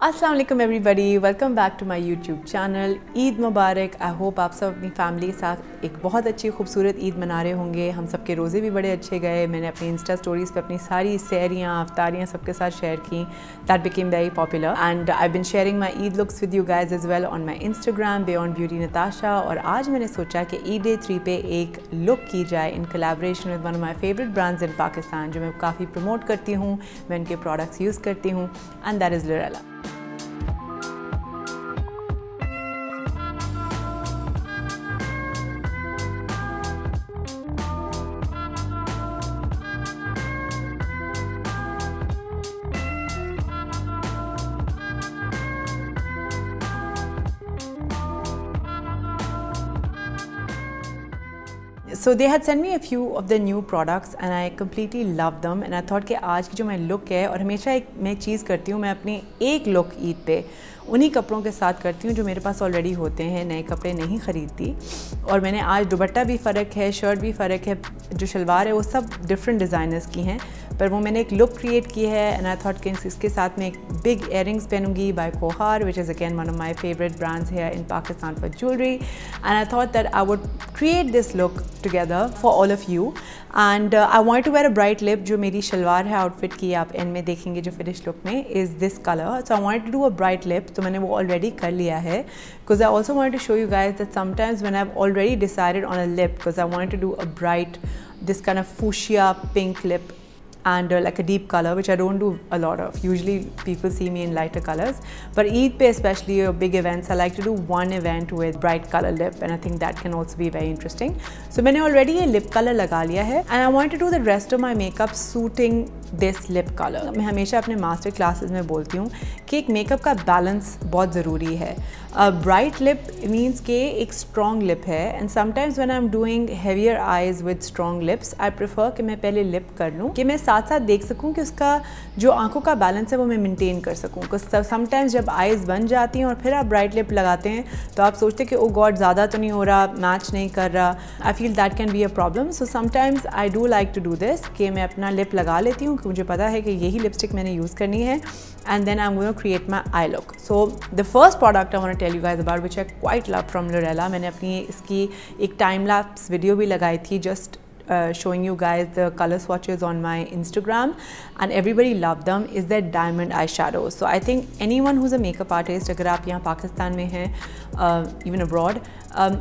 अस्सलाम वालेकुम everybody, welcome back to my YouTube channel. Eid मुबारक। आई होप आप सब अपनी फैमिली के साथ एक बहुत अच्छी खूबसूरत ईद मना रहे होंगे। हम सब के रोज़े भी बड़े अच्छे गए। मैंने अपनी इंस्टा स्टोरीज़ पे अपनी सारी सहरियाँ अफ्तारियाँ सबके साथ शेयर की। That became very popular and I been sharing my Eid looks with you guys as well on my Instagram Beyond Beauty Natasha. और आज मैंने सोचा कि ईद डे 3 पे एक लुक की जाए in collaboration with one of my favourite brands इन पाकिस्तान, जो मैं काफ़ी प्रमोट करती हूँ, मैं उनके प्रोडक्ट्स यूज़ करती हूँ, एंड दैट इज़ लुरेला। So they had sent me a few of the new products and I completely loved them and I thought कि आज की जो मैं लुक है, और हमेशा मैं एक चीज़ करती हूँ, मैं अपनी एक लुक ईद पे उन्हीं कपड़ों के साथ करती हूँ जो मेरे पास ऑलरेडी होते हैं, नए कपड़े नहीं ख़रीदती। और मैंने आज दुपट्टा भी फ़र्क है, शर्ट भी फ़र्क है, जो शलवार है वो सब डिफरेंट डिज़ाइनर्स की हैं, पर वो मैंने एक लुक क्रिएट की है एंड आई थॉट कि इसके साथ मैं एक बिग इयरिंग्स पहनूंगी by Kohar, which is again one of my favourite brands है in Pakistan for jewellery, and I thought that I would create this look together for all of you. And I want to wear a bright lip. जो मेरी शलवार है outfit की, आप and में देखेंगे जो finish look में, is this colour. So I want to do a bright lip, तो मैंने वो ऑलरेडी कर लिया है, because I also want to show you guys that sometimes when I have already decided on a lip, because I want to do a bright this kind of fuchsia pink lip and like a deep color, which I don't do a lot of. Usually people see me in lighter colors, but Eid pe especially or big events, I like to do one event with bright color lip, and I think that can also be very interesting. So मैंने already ये lip color लगा लिया है and I want to do the rest of my makeup suiting this lip color. मैं हमेशा अपने master classes में बोलती हूँ कि एक मेकअप का बैलेंस बहुत ज़रूरी है। ब्राइट लिप मीन्स कि एक स्ट्रॉन्ग लिप है, and sometimes when I am doing heavier eyes with strong lips, I prefer कि मैं पहले लिप कर लूँ कि मैं साथ साथ देख सकूँ कि उसका जो आंखों का बैलेंस है वो मैं मेंटेन कर सकूँ। बिकॉज समटाइम्स जब आईज़ बन जाती हैं और फिर आप ब्राइट लिप लगाते हैं तो आप सोचते हैं कि ओ गॉड ज़्यादा तो नहीं हो रहा, मैच नहीं कर रहा। I feel that can be a problem. So sometimes I do like to do this कि मैं अपना लिप लगा लेती हूँ कि मुझे पता है कि यही लिपस्टिक मैंने यूज़ करनी है, and then I'm going to create my eye look. So the first product I want to tell you guys about, which I quite love from Lurella, मैंने अपनी इसकी एक time lapse video भी लगाई थी, just showing you guys the color swatches on my Instagram, and everybody loved them, is their diamond eyeshadow. So I think anyone who's a makeup artist, अगर आप यहाँ पाकिस्तान में हैं, even abroad,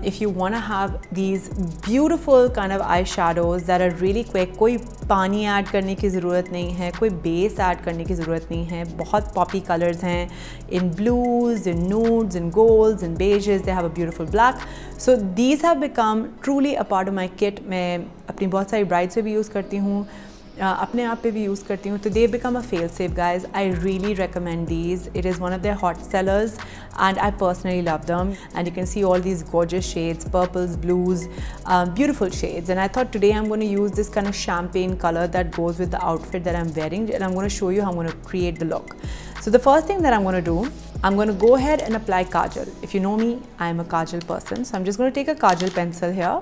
if you want to have these beautiful kind of eyeshadows that are really quick, कोई पानी add करने की ज़रूरत नहीं है, कोई बेस ऐड करने की ज़रूरत नहीं है, बहुत पॉपी कलर्स हैं, in blues, in nudes, in golds, in beiges, they have a beautiful black. So these have become truly a part of my kit. मैं अपनी बहुत सारी ब्राइड्स पे भी यूज़ करती हूँ, अपने आप पे भी यूज़ करती हूँ, तो they become a fail safe guys. I really recommend these. It is one of their hot sellers and I personally love them, and you can see all these gorgeous shades, purples, blues, beautiful shades. And I thought today I'm going to use this kind of champagne color that goes with the outfit that I'm wearing, and I'm going to show you how I'm going to create the look. So the first thing that I'm going to do, I'm going to go ahead and apply kajal. If you know me, I'm a kajal person, so I'm just going to take a kajal pencil here.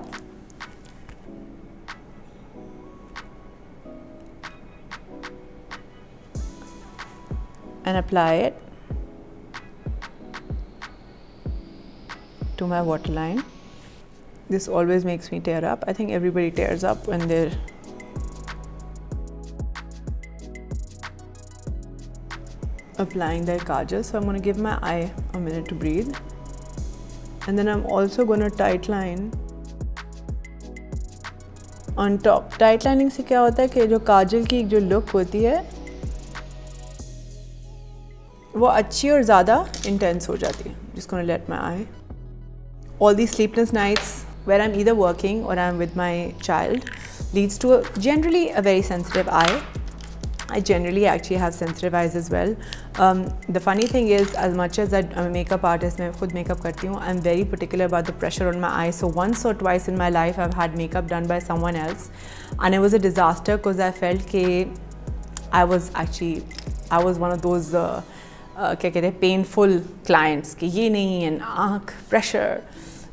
And apply it to my waterline. This always makes me tear up. I think everybody tears up when they're applying their kajal. So I'm going to give my eye a minute to breathe, and then I'm also going to tight line on top. Tight lining से क्या होता है कि जो काजल की जो look होती है वो अच्छी और ज़्यादा इंटेंस हो जाती है। Just going to let my eye. All these sleepless nights where I'm either working or I'm with my child leads to generally a very sensitive eye. I generally actually have sensitive eyes as well. The funny thing is, as much as I'm a makeup artist, मैं खुद makeup करती हूँ, I'm very particular about the pressure on my eyes. So once or twice in my life I've had makeup done by someone else, and it was a disaster because I felt कि I was one of those क्या कहते हैं painful clients कि ये नहीं है, आँख pressure.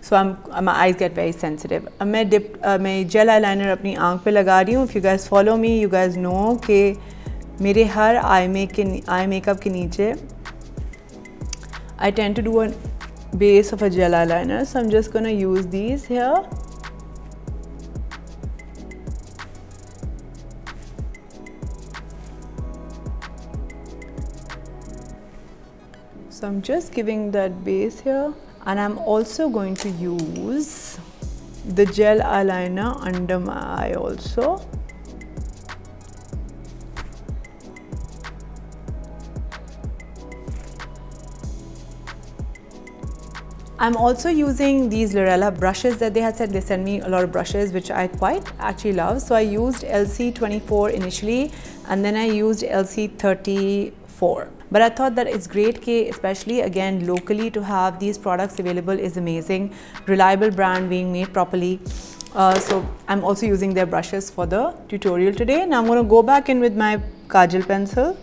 So my eyes get very sensitive. अब मैं जेल eyeliner अपनी आँख पे लगा रही हूँ. If you guys follow me, you guys know कि मेरे हर आई मेकअप के नीचे I tend to do a base of a gel eyeliner, so I'm just gonna use these here. So I'm just giving that base here, and I'm also going to use the gel eyeliner under my eye also. I'm also using these Lurella brushes that they had said. They sent me a lot of brushes, which I quite actually love. So I used LC24 initially, and then I used LC34. But I thought that it's great, especially again locally, to have these products available is amazing. Reliable brand being made properly. So I'm also using their brushes for the tutorial today. Now I'm going to go back in with my kajal pencil.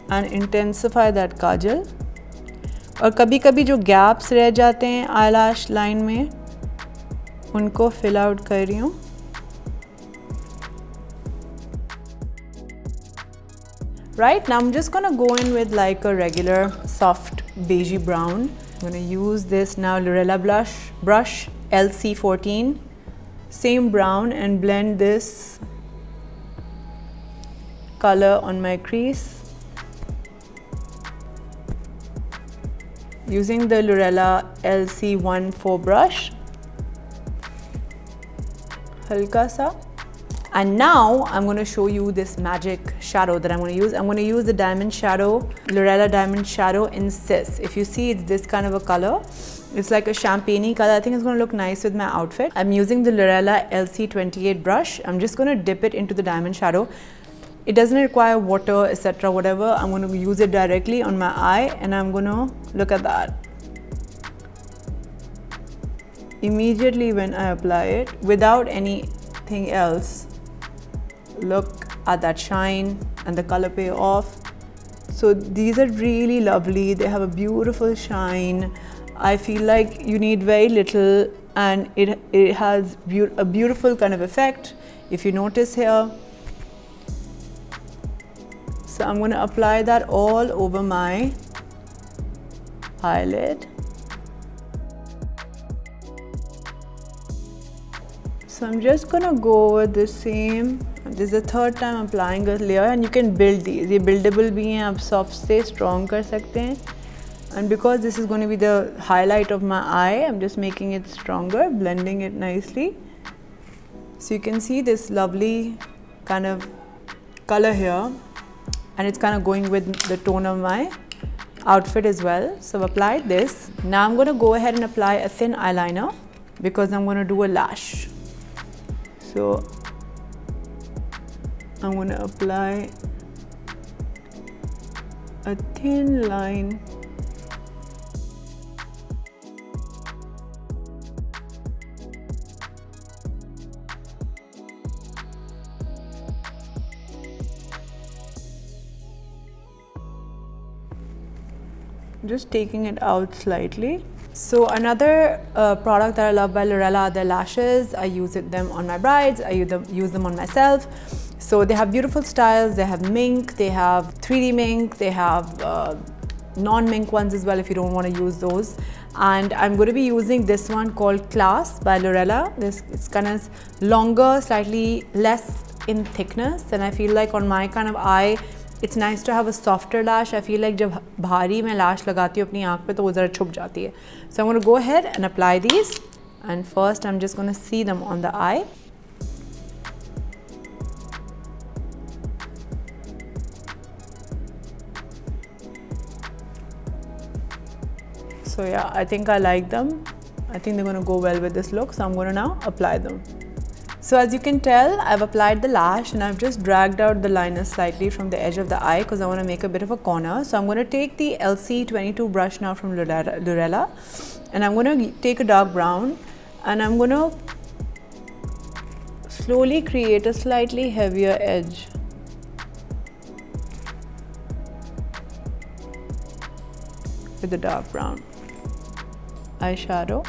And intensify that काजल. और कभी कभी जो gaps रह जाते हैं eyelash line में, उनको fill out कर रही हूँ. Right, now I'm just gonna go in with like a regular soft beigey brown. I'm gonna use this now Lurella brush LC14, same brown, and blend this color on my crease. Using the Lurella LC14 brush, halka sa. And now I'm going to show you this magic shadow that I'm going to use. I'm going to use the diamond shadow, Lurella diamond shadow in Cis. If you see, it's this kind of a color. It's like a champagne-y color. I think it's going to look nice with my outfit. I'm using the Lurella LC28 brush. I'm just going to dip it into the diamond shadow. It doesn't require water, etc. whatever. I'm going to use it directly on my eye, and I'm going to look at that. Immediately when I apply it, without anything else, look at that shine and the color pay off. So these are really lovely. They have a beautiful shine. I feel like you need very little, and it has a beautiful kind of effect, if you notice here. So I'm going to apply that all over my eyelid. So I'm just going to go over the same. This is the third time I'm applying a layer, and you can build these. ये buildable भी हैं, आप soft से strong कर सकते हैं. And because this is going to be the highlight of my eye, I'm just making it stronger, blending it nicely. So you can see this lovely kind of color here. And it's kind of going with the tone of my outfit as well. So I've applied this. Now I'm going to go ahead and apply a thin eyeliner because I'm going to do a lash. So I'm going to apply a thin line. Just taking it out slightly. So another product that I love by Lurella are their lashes. I use them on my brides, I use them on myself. So they have beautiful styles. They have mink, they have 3D mink, they have non-mink ones as well if you don't want to use those. And I'm going to be using this one called Class by Lurella. It's kind of longer, slightly less in thickness, and I feel like on my kind of eye, it's nice to have a softer lash. I feel like जब भारी मैं lash लगाती हूँ अपनी आँख पे तो वो ज़रा छुप जाती है. So I'm going to go ahead and apply these. And first I'm just going to see them on the eye. So yeah, I think I like them. I think they're going to go well with this look. So I'm going to now apply them. So as you can tell, I've applied the lash and I've just dragged out the liner slightly from the edge of the eye because I want to make a bit of a corner. So I'm going to take the LC22 brush now from Lurella, and I'm going to take a dark brown, and I'm going to slowly create a slightly heavier edge. With the dark brown eyeshadow.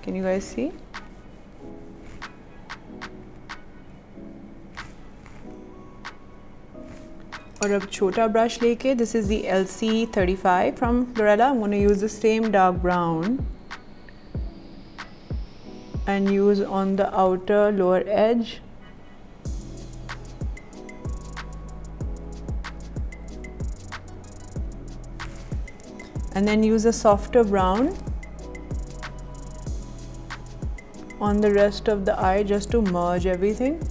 Can you guys see? और अब छोटा brush लेके, this is the LC35 from Lurella. I'm going to use the same dark brown and use on the outer lower edge. And then use a softer brown on the rest of the eye just to merge everything.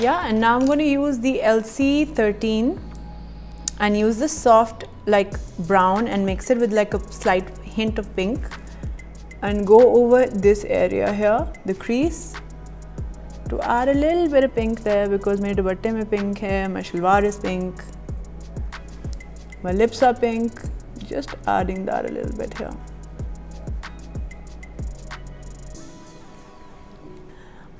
Yeah, and now I'm going to use the LC13 and use the soft like brown and mix it with like a slight hint of pink and go over this area here, the crease, to add a little bit of pink there because my dupatte mein pink hai, my shalwar is pink, my lips are pink, just adding that a little bit here.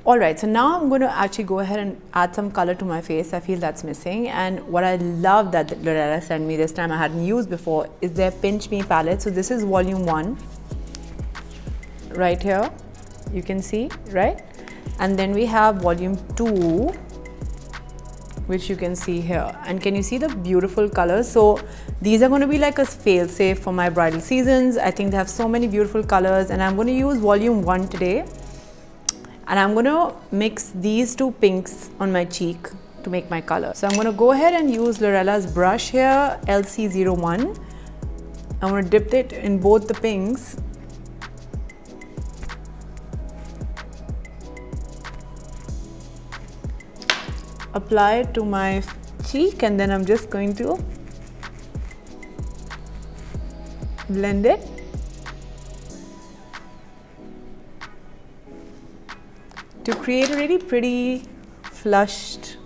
Alright, so now I'm going to actually go ahead and add some color to my face. I feel that's missing, and what I love that Lurella sent me this time, I hadn't used before, is their Pinch Me palette. So this is volume 1 right here, you can see, right? And then we have volume 2, which you can see here, and can you see the beautiful colors? So these are going to be like a fail-safe for my bridal seasons. I think they have so many beautiful colors, and I'm going to use volume 1 today. And I'm going to mix these two pinks on my cheek to make my color. So I'm going to go ahead and use Lurella's brush here, LC01. I'm going to dip it in both the pinks. Apply it to my cheek, and then I'm just going to blend it. To create a really pretty flushed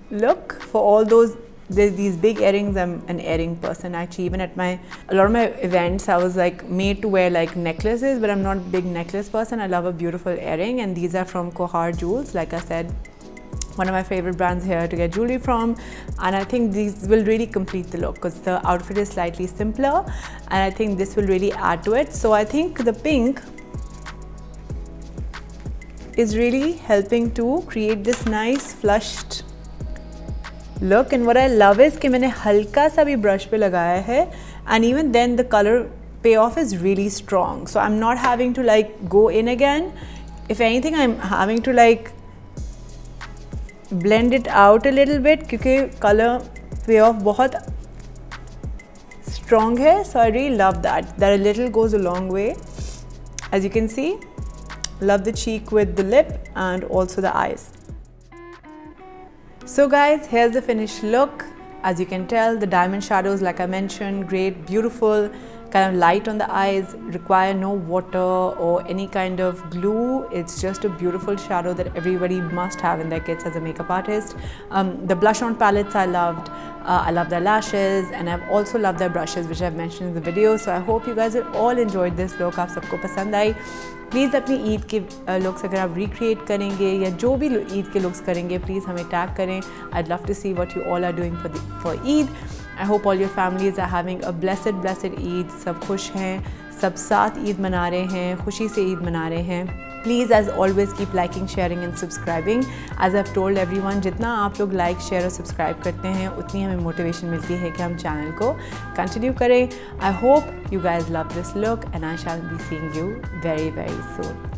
look for all those, these big earrings. I'm an earring person actually. Even at a lot of my events, I was like made to wear like necklaces, but I'm not a big necklace person. I love a beautiful earring, and these are from Kohar Jewels. Like I said, one of my favorite brands here to get jewelry from, and I think these will really complete the look because the outfit is slightly simpler, and I think this will really add to it. So I think the pink is really helping to create this nice flushed look. And what I love is कि मैंने हल्का सा भी brush पे लगाया है, and even then the color payoff is really strong. So I'm not having to like go in again. If anything, I'm having to like blend it out a little bit क्योंकि color payoff बहुत strong है. So I really love that a little goes a long way. As you can see, love the cheek with the lip and also the eyes. So guys, here's the finished look. As you can tell, the diamond shadows, like I mentioned, great, beautiful, kind of light on the eyes, require no water or any kind of glue. It's just a beautiful shadow that everybody must have in their kits as a makeup artist. The blush on palettes I loved. I love their lashes, and I've also loved their brushes, which I've mentioned in the video. So I hope you guys have all enjoyed this look. आप सबको पसंद आई. Please अपनी ईद के looks अगर आप recreate करेंगे या जो भी ईद के लुक्स करेंगे, प्लीज़ हमें टैग करें. I'd love to see what you all are doing for Eid. I hope all your families are having a blessed Eid. सब खुश हैं, सब साथ ईद मना रहे हैं, खुशी से ईद मना रहे हैं. Please, as always, keep liking, sharing and subscribing. As I've told everyone, जितना आप लोग like, share और subscribe करते हैं, उतनी हमें motivation मिलती है कि हम channel को continue करें. I hope you guys love this look, and I shall be seeing you very soon.